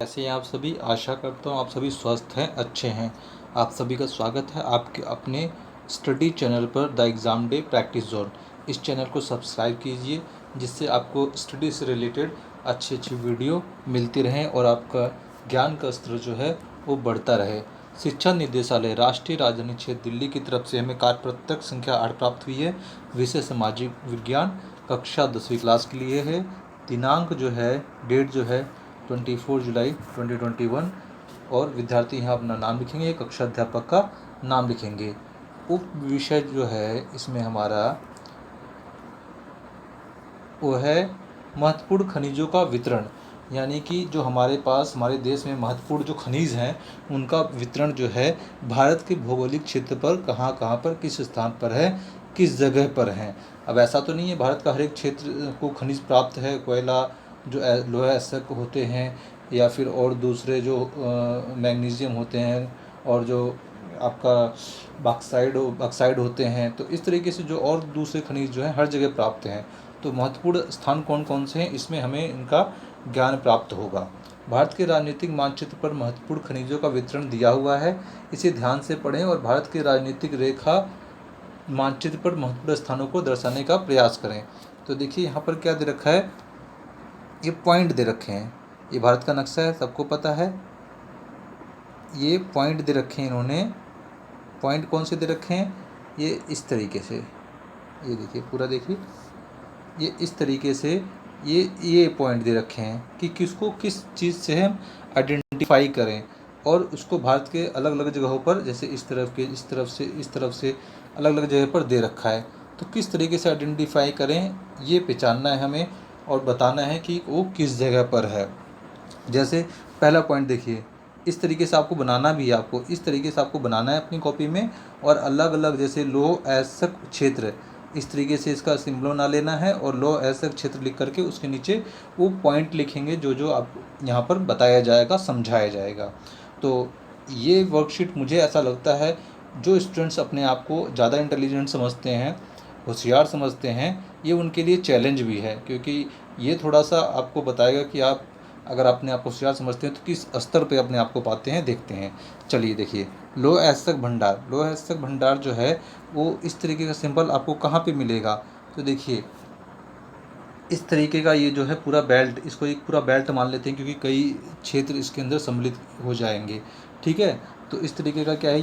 कैसे हैं आप सभी। आशा करता हूँ आप सभी स्वस्थ हैं, अच्छे हैं। आप सभी का स्वागत है आपके अपने स्टडी चैनल पर the exam day practice zone. इस चैनल को सब्सक्राइब कीजिए जिससे आपको स्टडी से रिलेटेड अच्छी अच्छी वीडियो मिलती रहें और आपका ज्ञान का स्तर जो है वो बढ़ता रहे। शिक्षा निदेशालय राष्ट्रीय राजधानी क्षेत्र दिल्ली की तरफ से हमें कार्यपत्रक संख्या 8 प्राप्त हुई है। विषय सामाजिक विज्ञान, कक्षा 10वीं क्लास के लिए है। दिनांक जो है, डेट जो है 24 जुलाई 2021 और विद्यार्थी यहाँ अपना नाम लिखेंगे, कक्षा अध्यापक का नाम लिखेंगे। उप विषय जो है इसमें हमारा वो है महत्वपूर्ण खनिजों का वितरण, यानी कि जो हमारे पास हमारे देश में महत्वपूर्ण जो खनिज हैं उनका वितरण जो है भारत के भौगोलिक क्षेत्र पर कहाँ कहाँ पर किस स्थान पर है, किस जगह पर हैं। अब ऐसा तो नहीं है भारत का हर एक क्षेत्र को खनिज प्राप्त है। कोयला जो लोहा एस्सक होते हैं या फिर और दूसरे जो मैग्नीशियम होते हैं और जो आपका बॉक्साइड होते हैं, तो इस तरीके से जो और दूसरे खनिज जो हैं हर जगह प्राप्त हैं। तो महत्वपूर्ण स्थान कौन कौन से हैं इसमें हमें इनका ज्ञान प्राप्त होगा। भारत के राजनीतिक मानचित्र पर महत्वपूर्ण खनिजों का वितरण दिया हुआ है, इसे ध्यान से पढ़ें और भारत के राजनीतिक रेखा मानचित्र पर महत्वपूर्ण स्थानों को दर्शाने का प्रयास करें। तो देखिए यहाँ पर क्या दे रखा है, ये पॉइंट दे रखे हैं। ये भारत का नक्शा है, सबको पता है। ये पॉइंट दे रखे हैं इन्होंने। पॉइंट कौन से दे रखे हैं, ये इस तरीके से, ये देखिए पूरा देखिए, ये इस तरीके से ये पॉइंट दे रखे हैं कि किसको किस चीज़ से हम आइडेंटिफाई करें। और उसको भारत के अलग अलग जगहों पर, जैसे इस तरफ के, इस तरफ से अलग अलग जगह पर दे रखा है। तो किस तरीके से आइडेंटिफाई करें ये पहचानना है हमें और बताना है कि वो किस जगह पर है। जैसे पहला पॉइंट देखिए, इस तरीके से आपको बनाना भी है, आपको इस तरीके से आपको बनाना है अपनी कॉपी में। और अलग अलग जैसे लौह अयस्क क्षेत्र, इस तरीके से इसका सिंबल बना लेना है और लौह अयस्क क्षेत्र लिख करके उसके नीचे वो पॉइंट लिखेंगे जो जो आप यहाँ पर बताया जाएगा, समझाया जाएगा। तो ये वर्कशीट मुझे ऐसा लगता है जो स्टूडेंट्स अपने आप को ज़्यादा इंटेलिजेंट समझते हैं, होशियार समझते हैं, ये उनके लिए चैलेंज भी है, क्योंकि ये थोड़ा सा आपको बताएगा कि आप अगर अपने आप को होशियार समझते हैं तो किस स्तर पे अपने आप को पाते हैं, देखते हैं। चलिए देखिए, लौह अयस्क भंडार, लौह अयस्क भंडार जो है वो इस तरीके का सिंबल आपको कहाँ पे मिलेगा। तो देखिए इस तरीके का ये जो है पूरा बेल्ट, इसको एक पूरा बेल्ट मान लेते हैं क्योंकि कई क्षेत्र इसके अंदर सम्मिलित हो जाएंगे, ठीक है। तो इस तरीके का क्या है,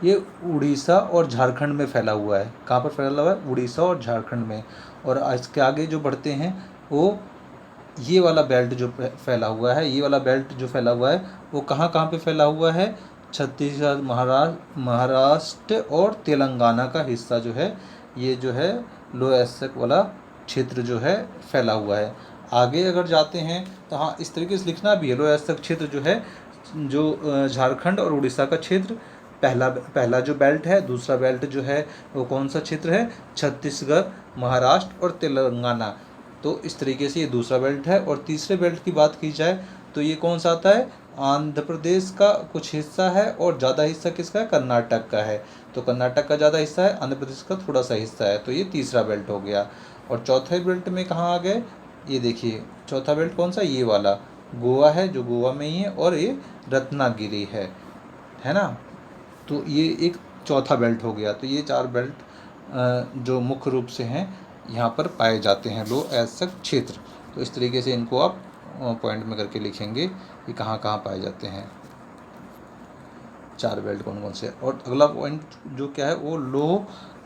ये उड़ीसा और झारखंड में फैला हुआ है। कहाँ पर फैला हुआ है, उड़ीसा और झारखंड में। और इसके आगे जो बढ़ते हैं वो ये वाला बेल्ट जो फैला हुआ है, ये वाला बेल्ट जो फैला हुआ है वो कहाँ कहाँ पे फैला हुआ है, छत्तीसगढ़, महाराष्ट्र और तेलंगाना का हिस्सा जो है, ये जो है लौह अयस्क वाला क्षेत्र जो है फैला हुआ है। आगे अगर जाते हैं तो हाँ, इस तरीके से लिखना भी है, लौह अयस्क क्षेत्र जो है, जो झारखंड और उड़ीसा का क्षेत्र पहला जो बेल्ट है। दूसरा बेल्ट जो है वो कौन सा क्षेत्र है, छत्तीसगढ़, महाराष्ट्र और तेलंगाना। तो इस तरीके से ये दूसरा बेल्ट है। और तीसरे बेल्ट की बात की जाए तो ये कौन सा आता है, आंध्र प्रदेश का कुछ हिस्सा है और ज़्यादा हिस्सा किसका है, कर्नाटक का है। तो कर्नाटक का ज़्यादा हिस्सा है, आंध्र प्रदेश का थोड़ा सा हिस्सा है। तो ये तीसरा बेल्ट हो गया। और चौथे बेल्ट में कहाँ आ गए, ये देखिए चौथा बेल्ट कौन सा, ये वाला गोवा है, जो गोवा में ही है, और ये रत्नागिरी है ना। तो ये एक चौथा बेल्ट हो गया। तो ये चार बेल्ट जो मुख्य रूप से हैं यहाँ पर पाए जाते हैं लौह अयस्क क्षेत्र। तो इस तरीके से इनको आप पॉइंट में करके लिखेंगे कि कहाँ कहाँ पाए जाते हैं चार बेल्ट कौन कौन से। और अगला पॉइंट जो क्या है, वो लौह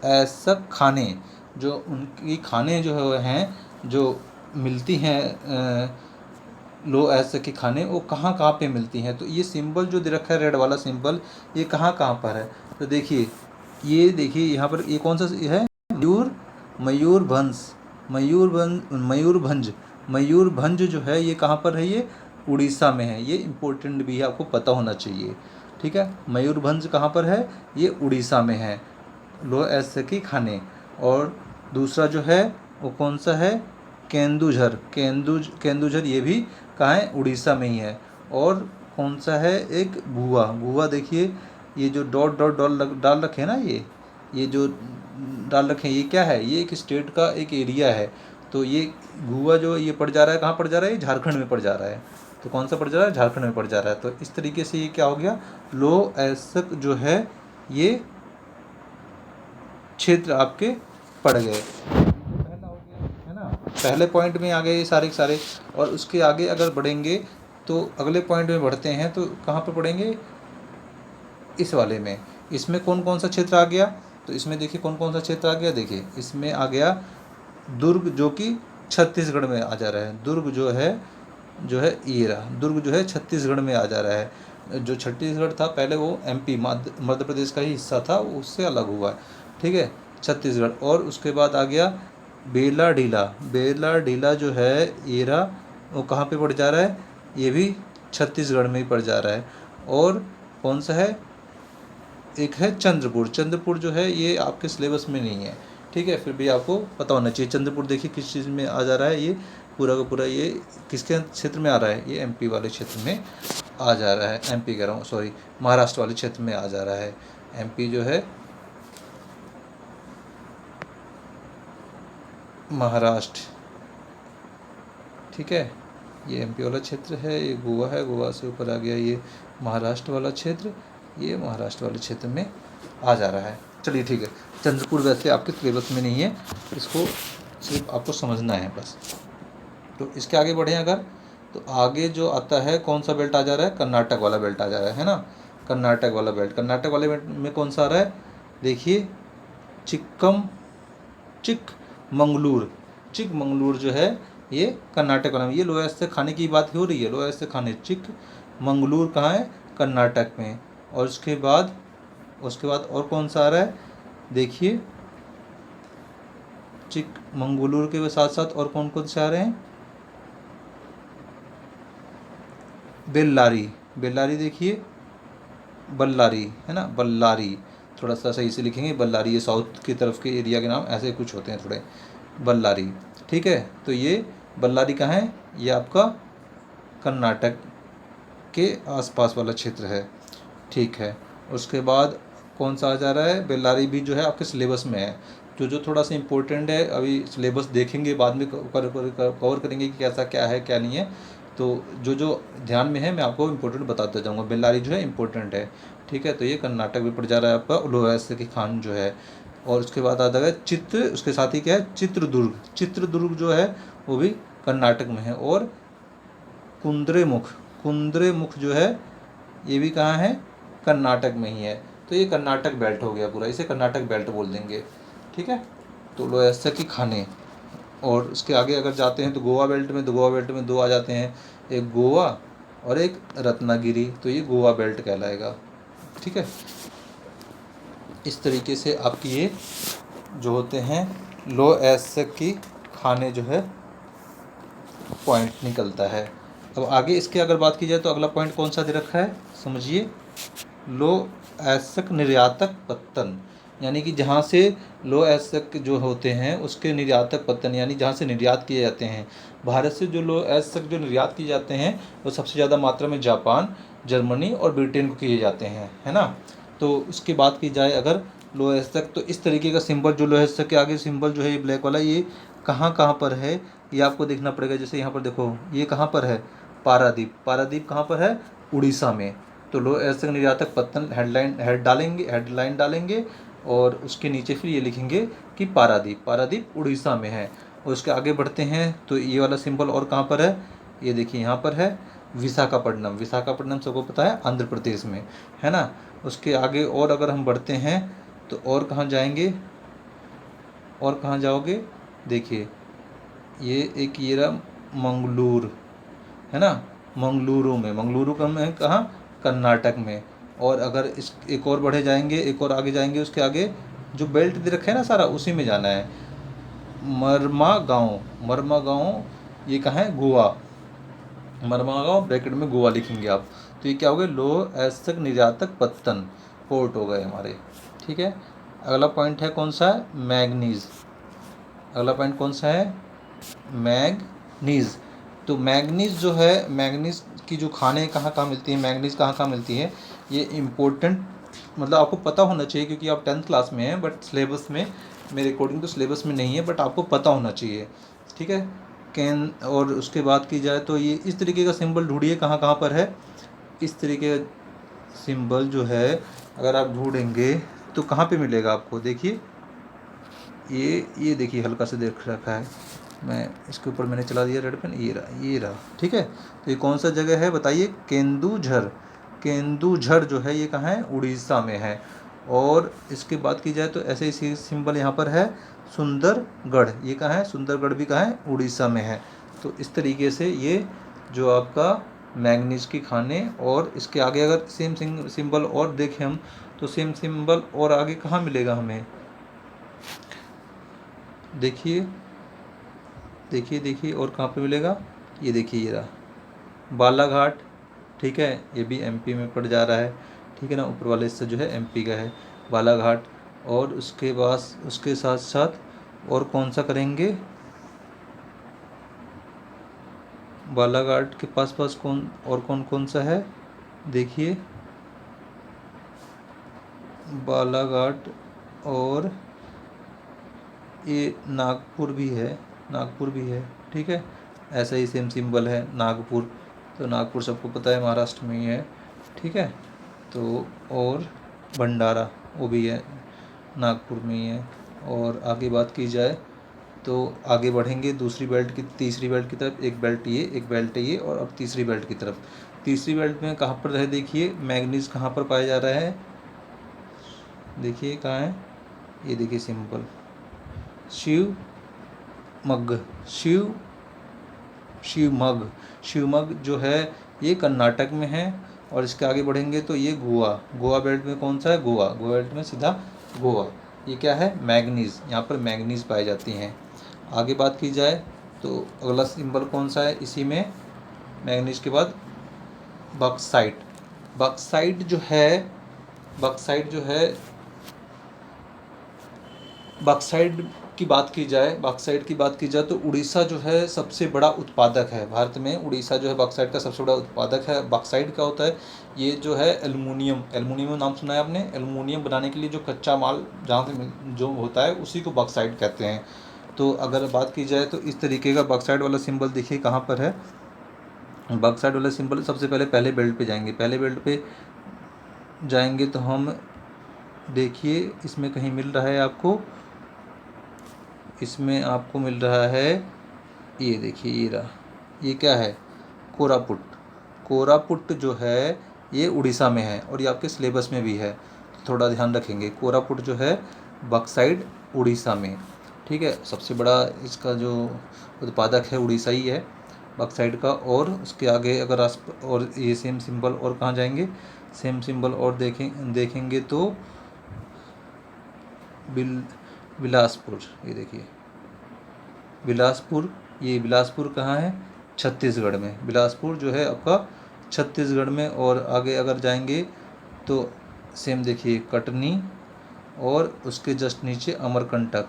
अयस्क खाने, जो उनकी खाने जो हैं, जो मिलती हैं लौह अयस्क की खाने, वो कहाँ कहाँ पे मिलती हैं। तो ये सिंबल जो दे रखा है रेड वाला सिंबल, ये कहाँ कहाँ पर है। तो देखिए, ये देखिए यहाँ पर ये कौन सा है, मयूरभंज जो है ये कहाँ पर है, ये उड़ीसा में है। ये इम्पोर्टेंट भी है, आपको पता होना चाहिए, ठीक है। मयूरभंज कहाँ पर है, ये उड़ीसा में है, लौह अयस्क की खाने। और दूसरा जो है वो कौन सा है, केंदुझर, ये भी कहाँ है, उड़ीसा में ही है। और कौन सा है, एक भुआ देखिए, ये जो डॉट डॉट डाल रखे हैं ना, ये जो डाल रखे हैं, ये क्या है, ये एक स्टेट का एक एरिया है। तो ये भुआ जो ये पड़ जा रहा है, कहाँ पड़ जा रहा है, ये झारखंड में पड़ जा रहा है। तो कौन सा पड़ जा रहा है, झारखंड में पड़ जा रहा है। तो इस तरीके से ये क्या हो गया, लौह अयस्क जो है ये क्षेत्र आपके पड़ गए। पहला हो गया है ना, पहले पॉइंट में आ गए ये सारे के सारे। और उसके आगे अगर बढ़ेंगे तो अगले पॉइंट में बढ़ते हैं तो कहाँ पर पढ़ेंगे, इस वाले में। इसमें कौन कौन सा क्षेत्र आ गया, तो इसमें देखिए कौन कौन सा क्षेत्र आ गया। देखिए इसमें आ गया दुर्ग जो कि छत्तीसगढ़ में आ जा रहा है। दुर्ग जो है ये रहा, दुर्ग जो है छत्तीसगढ़ में आ जा रहा है। जो छत्तीसगढ़ था पहले वो एमपी मध्य प्रदेश का ही हिस्सा था, उससे अलग हुआ है, ठीक है, छत्तीसगढ़। और उसके बाद आ गया बेलाडीला। बेलाडीला जो है ये रहा, वो कहाँ पे पड़ जा रहा है, ये भी छत्तीसगढ़ में ही पड़ जा रहा है। और कौन सा है, एक है चंद्रपुर। चंद्रपुर जो है ये आपके सिलेबस में नहीं है, ठीक है, फिर भी आपको पता होना चाहिए। चंद्रपुर देखिए किस चीज़ में आ जा रहा है, ये पूरा का पूरा ये किसके क्षेत्र में आ रहा है, ये एमपी वाले क्षेत्र में आ जा रहा है। एमपी कह रहा हूँ, सॉरी, महाराष्ट्र वाले क्षेत्र में आ जा रहा है। एमपी जो है महाराष्ट्र, ठीक है, ये एमपी वाला क्षेत्र है, ये गोवा है, गोवा से ऊपर आ गया ये महाराष्ट्र वाला क्षेत्र, ये महाराष्ट्र वाले क्षेत्र में आ जा रहा है। चलिए ठीक है, चंद्रपुर वैसे आपके सिलेबस में नहीं है, इसको सिर्फ आपको समझना है बस। तो इसके आगे बढ़ें अगर, तो आगे जो आता है कौन सा बेल्ट आ जा रहा है, कर्नाटक वाला बेल्ट आ जा रहा है ना, कर्नाटक वाला बेल्ट। कर्नाटक वाले बेल्ट में कौन सा आ रहा है, देखिए चिकमंगलूर। चिकमंगलूर जो है ये कर्नाटक वाला में, ये लोहा से खाने की बात हो रही है, लोहा से खाने। चिकमंगलूर कहाँ है, कर्नाटक में। और उसके बाद और कौन सा आ रहा है, देखिए चिकमंगलूर के साथ साथ और कौन कौन से आ रहे हैं, बेल्लारी। बेल्लारी देखिए, बल्लारी है ना, बल्लारी, थोड़ा सा सही से लिखेंगे, बल्लारी। ये साउथ की तरफ के एरिया के नाम ऐसे कुछ होते हैं थोड़े, बल्लारी, ठीक है। तो ये बल्लारी कहाँ है, ये आपका कर्नाटक के आसपास वाला क्षेत्र है, ठीक है। उसके बाद कौन सा आ जा रहा है, बेल्लारी भी जो है आपके सिलेबस में है। जो थोड़ा सा इम्पोर्टेंट है, अभी सिलेबस देखेंगे बाद में कवर करेंगे कि कैसा क्या है क्या नहीं है। तो जो ध्यान में है मैं आपको इम्पोर्टेंट बताता जाऊँगा। बेल्लारी जो है इम्पोर्टेंट है, ठीक है। तो ये कर्नाटक में पड़ जा रहा है आपका, लोहा की खान जो है। और उसके बाद आता है उसके साथ ही क्या है, चित्रदुर्ग। चित्रदुर्ग जो है वो भी कर्नाटक में है। और कुंद्रेमुख जो है ये भी कहाँ है, कर्नाटक में ही है। तो ये कर्नाटक बेल्ट हो गया पूरा, इसे कर्नाटक बेल्ट बोल देंगे, ठीक है। तो लोहा की खाने। और उसके आगे अगर जाते हैं तो गोवा बेल्ट में, दो आ जाते हैं, एक गोवा और एक रत्नागिरी। तो ये गोवा बेल्ट कहलाएगा, ठीक है। इस तरीके से आपकी ये जो होते हैं लोहा की खाने जो है पॉइंट निकलता है। अब आगे इसके अगर बात की जाए तो अगला पॉइंट कौन सा दे रखा है, समझिए, लोह निर्यातक पत्तन। यानी कि जहाँ से लोह जो होते हैं उसके निर्यातक पत्तन, यानी जहाँ से निर्यात किए जाते हैं। भारत से जो लोह जो निर्यात किए जाते हैं वो सबसे ज़्यादा मात्रा में जापान, जर्मनी और ब्रिटेन को किए जाते हैं, है ना। तो उसकी बात की जाए अगर लोह तो इस तरीके का सिंबल, जो लोह के आगे सिंबल जो है ये ब्लैक वाला, ये कहाँ कहाँ पर है ये आपको देखना पड़ेगा। जैसे यहाँ पर देखो, ये कहाँ पर है, पारादीप। पारादीप कहाँ पर है, उड़ीसा में। तो लोह निर्यातक पत्तन हेडलाइन डालेंगे और उसके नीचे फिर ये लिखेंगे कि पारादीप उड़ीसा में है। और उसके आगे बढ़ते हैं तो ये वाला सिंबल और कहाँ पर है, ये देखिए यहाँ पर है, विशाखापट्टनम। विशाखापट्टनम सबको पता है, आंध्र प्रदेश में, है ना। उसके आगे और अगर हम बढ़ते हैं तो और कहाँ जाएंगे, और कहाँ जाओगे, देखिए ये एक ये रहा मंगलूर, है ना, मंगलुरु में कहाँ, कर्नाटक में। और अगर इस एक और बढ़े जाएंगे, एक और आगे जाएंगे, उसके आगे जो बेल्ट दे रखा है ना सारा, उसी में जाना है। मरमा गाँव ये कहाँ है, गोवा। मरमा गाँव ब्रैकेट में गोवा लिखेंगे आप। तो ये क्या हो गए, लोह निर्यातक पत्तन पोर्ट हो गए हमारे, ठीक है। अगला पॉइंट है कौन सा है, मैग्नीज। अगला पॉइंट कौन सा है, मैग्नीज। तो मैग्नीज जो है, मैग्नीज की जो खाने कहाँ कहाँ मिलती है, मैग्नीज कहाँ कहाँ मिलती है, ये इम्पोर्टेंट, मतलब आपको पता होना चाहिए क्योंकि आप 10th क्लास में हैं, बट सिलेबस में, मेरे अकॉर्डिंग तो सिलेबस में नहीं है, बट आपको पता होना चाहिए, ठीक है। और उसके बाद की जाए तो ये इस तरीके का सिंबल ढूंढिए कहाँ कहाँ पर है। इस तरीके का सिंबल जो है अगर आप ढूंढेंगे तो कहाँ पे मिलेगा आपको, देखिए ये देखिए हल्का से देख रखा है, मैं इसके ऊपर मैंने चला दिया रेड पेन, ये रहा ठीक है। तो ये कौन सा जगह है बताइए, केंदुझर। केंदुझर जो है ये कहाँ है, उड़ीसा में है। और इसके बात की जाए तो ऐसे ही सिंबल यहाँ पर है सुंदरगढ़, ये कहाँ है, सुंदरगढ़ भी कहाँ है, उड़ीसा में है। तो इस तरीके से ये जो आपका मैंगनीज की खाने, और इसके आगे अगर सेम सिंबल और देखें हम तो सेम सिंबल और आगे कहाँ मिलेगा हमें, देखिए देखिए देखिए और कहाँ पे मिलेगा, ये देखिए ये रहा बालाघाट, ठीक है, ये भी एमपी में पड़ जा रहा है, ठीक है ना, ऊपर वाले हिस्सा जो है एमपी का है बालाघाट। और उसके बाद उसके साथ साथ और कौन सा करेंगे, बालाघाट के पास पास कौन कौन सा है, देखिए बालाघाट, और ये नागपुर भी है, नागपुर भी है, ठीक है, ऐसा ही सेम सिंबल है नागपुर। तो नागपुर सबको पता है महाराष्ट्र में ही है, ठीक है। तो और भंडारा वो भी है नागपुर में ही है। और आगे बात की जाए तो आगे बढ़ेंगे दूसरी बेल्ट की, तीसरी बेल्ट की तरफ, एक बेल्ट ये, एक बेल्ट ये, और अब तीसरी बेल्ट की तरफ। तीसरी बेल्ट में कहाँ पर है, देखिए मैग्नीज कहाँ पर पाया जा रहा है, देखिए कहाँ है, ये देखिए सिंपल शिवमग, शिवमग जो है ये कर्नाटक में है। और इसके आगे बढ़ेंगे तो ये गोवा बेल्ट में कौन सा है, गोवा बेल्ट में सीधा गोवा। ये क्या है, मैग्नीज, यहाँ पर मैग्नीज पाई जाती हैं। आगे बात की जाए तो अगला सिंबल कौन सा है इसी में, मैग्नीज के बाद बॉक्साइट। बॉक्साइट जो है बॉक्साइट की बात की जाए तो उड़ीसा जो है सबसे बड़ा उत्पादक है भारत में। उड़ीसा जो है बॉक्साइट का सबसे बड़ा उत्पादक है। बॉक्साइट क्या होता है, ये जो है एल्युमिनियम नाम सुना है आपने, एल्युमिनियम बनाने के लिए जो कच्चा माल जहाँ से जो होता है उसी को बॉक्साइट कहते हैं। तो अगर बात की जाए तो इस तरीके का बॉक्साइट वाला सिंबल देखिए कहाँ पर है, बॉक्साइट वाला सिंबल सबसे पहले बेल्ट पे जाएंगे, पहले बेल्ट पे जाएंगे तो हम देखिए इसमें कहीं मिल रहा है आपको, इसमें आपको मिल रहा है, ये देखिए ये रहा, ये क्या है, कोरापुट जो है ये उड़ीसा में है और ये आपके सिलेबस में भी है, तो थोड़ा ध्यान रखेंगे। कोरापुट जो है बॉक्साइट उड़ीसा में, ठीक है, सबसे बड़ा इसका जो उत्पादक है उड़ीसा ही है बॉक्साइट का। और उसके आगे अगर और ये सेम सिंबल और कहाँ जाएंगे, सेम सिंबल और देखेंगे तो बिलासपुर, ये देखिए बिलासपुर, ये बिलासपुर कहाँ है, छत्तीसगढ़ में। बिलासपुर जो है आपका छत्तीसगढ़ में। और आगे अगर जाएंगे तो सेम देखिए कटनी, और उसके जस्ट नीचे अमरकंटक,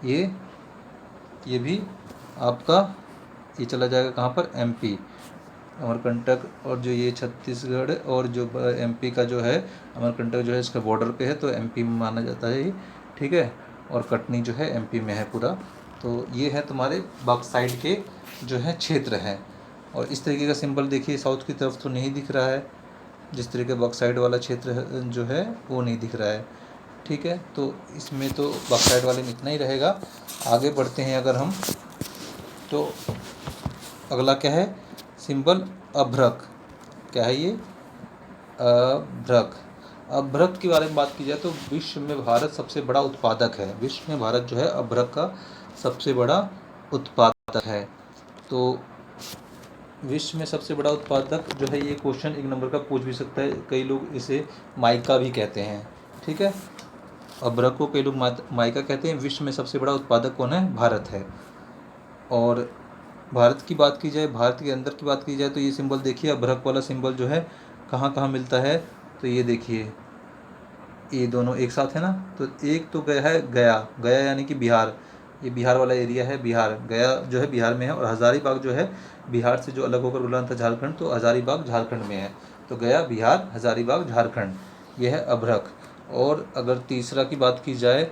ये भी आपका ये चला जाएगा कहाँ पर, एमपी, अमरकंटक। और जो ये छत्तीसगढ़ और जो एमपी का जो है अमरकंटक जो है इसका बॉर्डर पे है तो एमपी में माना जाता है ये, ठीक है। और कटनी जो है एमपी में है पूरा। तो ये है तुम्हारे बॉक्साइट के जो है क्षेत्र हैं। और इस तरीके का सिंबल देखिए साउथ की तरफ तो नहीं दिख रहा है, जिस तरीके बॉक्साइट वाला क्षेत्र जो है वो नहीं दिख रहा है, ठीक है। तो इसमें तो बॉक्साइट वाले में इतना ही रहेगा। आगे बढ़ते हैं अगर हम तो अगला क्या है सिंबल, अभ्रक। क्या है ये, अभ्रक। अभ्रक के बारे में बात की जाए तो विश्व में भारत सबसे बड़ा उत्पादक है। विश्व में भारत जो है अभ्रक का सबसे बड़ा उत्पादक है। तो विश्व में सबसे बड़ा उत्पादक जो है, ये क्वेश्चन एक नंबर का पूछ भी सकता है, कई लोग इसे माइका भी कहते हैं, ठीक है। अभ्रक को कई लोग माइका कहते हैं। विश्व में सबसे बड़ा उत्पादक कौन है, भारत है। और भारत की बात की जाए, भारत के अंदर की बात की जाए तो ये सिंबल देखिए, अभ्रक वाला सिंबल जो है कहाँ कहाँ मिलता है, तो ये देखिए ये दोनों एक साथ है ना। तो एक तो गया है गया यानी कि बिहार, ये बिहार वाला एरिया है, बिहार, गया जो है बिहार में है। और हज़ारीबाग जो है बिहार से जो अलग होकर बोला था झारखंड, तो हज़ारीबाग झारखंड में है। तो गया बिहार, हज़ारीबाग झारखंड, यह है अभ्रक। और अगर तीसरा की बात की जाए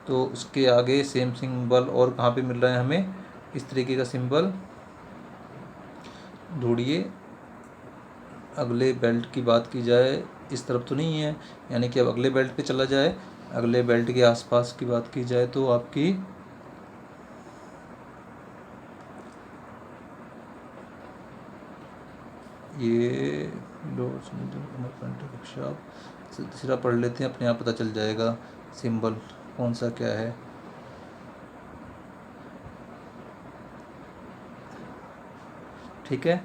तो उसके आगे सेम सिंबल और कहाँ पे मिल रहा है हमें, इस तरीके का सिंबल ढूंढिए। अगले बेल्ट की बात की जाए, इस तरफ तो नहीं है, यानी कि अब अगले बेल्ट पे चला जाए। अगले बेल्ट के आसपास की बात की जाए तो आपकी ये तीसरा पढ़ लेते हैं, अपने आप पता चल जाएगा सिंबल कौन सा क्या है। ठीक है,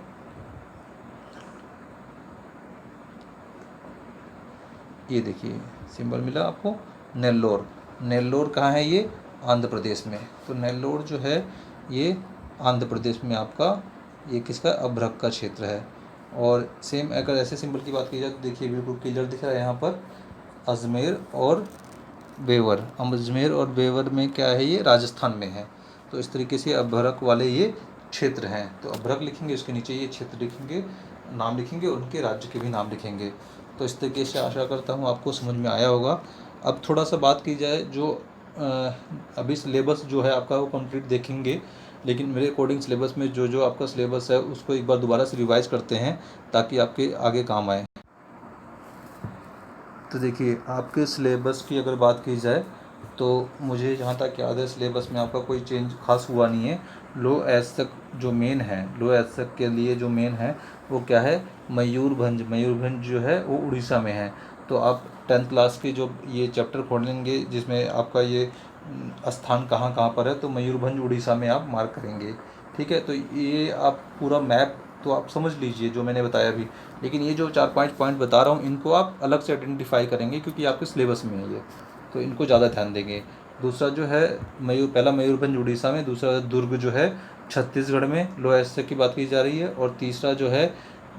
ये देखिए सिंबल मिला आपको, नेल्लोर। नेल्लोर कहाँ है? ये आंध्र प्रदेश में। तो नेल्लोर जो है ये आंध्र प्रदेश में आपका, ये किसका, अभ्रक का क्षेत्र है। और सेम अगर ऐसे सिंबल की बात की जाए तो देखिए बिल्कुल क्लियर दिख रहा है यहाँ पर, अजमेर और बेवर। अजमेर और बेवर में क्या है? ये राजस्थान में है। तो इस तरीके से अभ्रक वाले ये क्षेत्र हैं। तो अभ्रक लिखेंगे, उसके नीचे ये क्षेत्र लिखेंगे, नाम लिखेंगे, उनके राज्य के भी नाम लिखेंगे। तो इस तरीके से आशा करता हूँ आपको समझ में आया होगा। अब थोड़ा सा बात की जाए, जो अभी सिलेबस जो है आपका वो कंप्लीट देखेंगे, लेकिन मेरे अकॉर्डिंग सिलेबस में जो जो आपका सिलेबस है उसको एक बार दोबारा से रिवाइज करते हैं ताकि आपके आगे काम आए। तो देखिए आपके सिलेबस की अगर बात की जाए तो मुझे जहाँ तक याद है सिलेबस में आपका कोई चेंज खास हुआ नहीं है। लो एस तक जो मेन है, लो एस तक के लिए जो मेन है वो क्या है? मयूरभंज। मयूरभंज जो है वो उड़ीसा में है। तो आप 10th क्लास के जो ये चैप्टर खोलेंगे जिसमें आपका ये स्थान कहाँ कहाँ पर है, तो मयूरभंज उड़ीसा में आप मार्क करेंगे। ठीक है, तो ये आप पूरा मैप तो आप समझ लीजिए जो मैंने बताया अभी, लेकिन ये जो 4-5 पॉइंट बता रहा हूँ इनको आप अलग से आइडेंटिफाई करेंगे क्योंकि आपके सिलेबस में है ये, तो इनको ज़्यादा ध्यान देंगे। दूसरा जो है पहला मयूरभंज उड़ीसा में, दूसरा दुर्ग जो है छत्तीसगढ़ में, लो एस की बात की जा रही है। और तीसरा जो है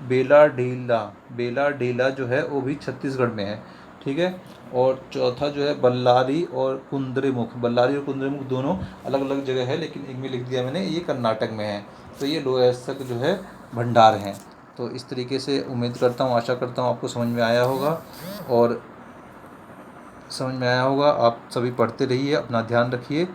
बेलाडीला, बेलाडीला जो है वो भी छत्तीसगढ़ में है। ठीक है, और चौथा जो है बल्लारी और कुंद्रेमुख। बल्लारी और कुंद्रेमुख दोनों अलग अलग जगह है, लेकिन एक में लिख दिया मैंने, ये कर्नाटक में है। तो ये लो एस तक जो है भंडार हैं। तो इस तरीके से उम्मीद करता हूँ, आशा करता हूँ आपको समझ में आया होगा। और समझ में आया होगा, आप सभी पढ़ते रहिए, अपना ध्यान रखिए।